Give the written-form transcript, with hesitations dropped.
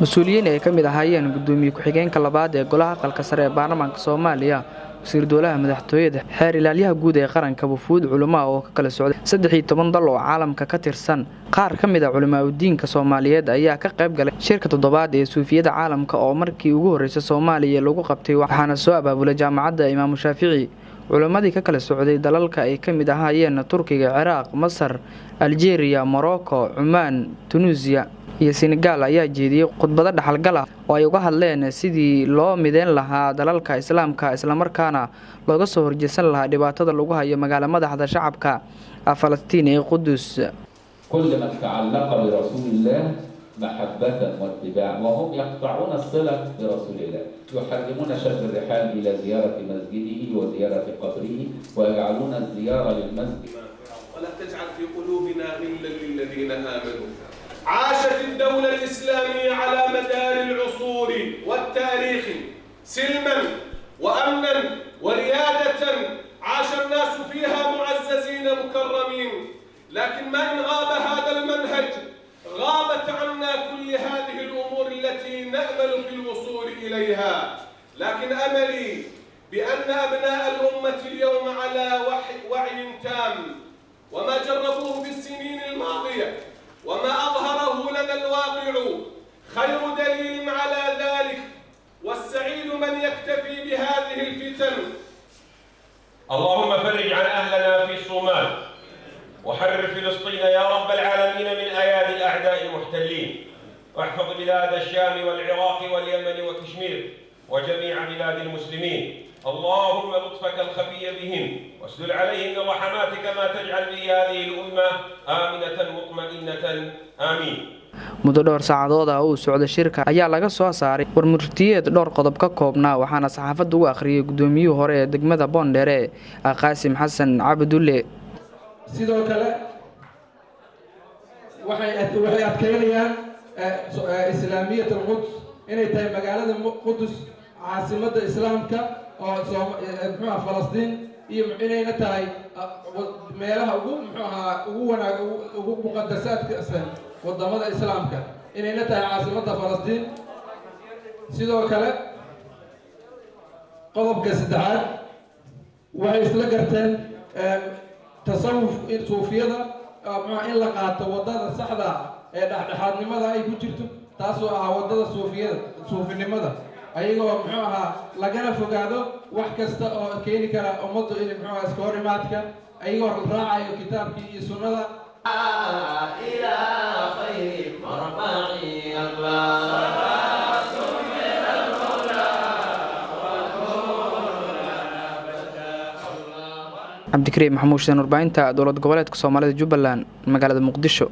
مسؤولين ay kamid ahaayeen gudoomiye ku-xigeenka labaad ee golaha aqalka sare ee baarlamaanka Soomaaliya wasiir dowladaha madaxtooyada xeer ilaaliyaha guud ee qaranka wufuud culimo oo ka kala socday 13 dal oo caalamka ka tirsan qaar kamid ah culimada diinka Soomaaliyeed ayaa ka qayb galay shirka toddobaad ee suufiyada caalamka oo markii ugu horeysay Soomaaliya lagu qabtay waxaana soo abaabulay jaamacadda Imaam Shaafici culimadii ka kala socday dalalka ay kamid ahaayeen Turkiga, Ciraaq, Masar, Algeria, Morocco, Oman, Tunisia iyo Senegal ayaa jeediyay khudbado dhaxalgal ah oo ay uga hadleen sidii loo mideyn lahaa dalalka islaamka isla markaana looga soo horjeesan lahaa dhibaatada lagu hayo magaalada madaxda shacabka Falastiin ee Qudus. كل من تعلق برسول الله محبة واتباع وهم يقطعون الصلة برسول الله يحرمون شد الرحال إلى زيارة مسجده وزيارة قبره ويجعلون الزيارة للمسجد ولا تجعل في قلوبنا غلا للذين آمنوا. عاشت الدولة الإسلامية على مدار العصور والتاريخ سلما وأمنا وريادة عاش الناس فيها معززين مكرمين، لكن ما إن غاب هذا المنهج غابت عنا كل هذه الأمور التي نأمل في الوصول إليها. لكن أملي بأن أبناء الأمة اليوم على وعي تام وما جربوه في السنين الماضية وما أظهره لنا الواقع خير دليل على ذلك، والسعيد من يكتفي بهذه الفتن. اللهم فرج عن أهلنا في الصومال وحرر فلسطين يا رب العالمين من أيادي الأعداء المحتلين، واحفظ بلاد الشام والعراق واليمن وكشمير وجميع بلاد المسلمين. اللهم لطفك الخفي بهم واسدل عليهم من رحماتك ما تجعل به هذه الأمة آمنة مطمئنة آمين. muddo dhowr saacadood ah oo socda shirka ayaa laga soo saaray warmurtiyeed dhowr qodob ka koobnaa waxaana saxaafaddu u akhriyay gudoomiyihii hore ee degmada Boondere Qaasim Xasan Cabdulle. sidoo kale waxay adkeynayaan islaamiyada Quds inay tahay magaalada Quds caasimadda islaamka oo Falastiin iyo inayna tahay meelaha ugu muqaddasaadka wadamada islaamka inayna tahay caasimadda Falastiin. sidoo kale qodobka saddexaad waxay isla garteen tasawuf suufiyada in la qaato wadada saxda ee dhexdhexaadnimada ay ku jirto taasoo ah wadada suufinimada ayagoo lagana fogaado wax kasta oo keeni kara ummaddu in iska hor imaadka ayagoo raacayo kitaabkii iyo sunnada ila khayr marba'i Allah. عبد الكريم محمود شنور باينتا دولة goboleedka Soomaalida Jubbaland magaalada Muqdisho.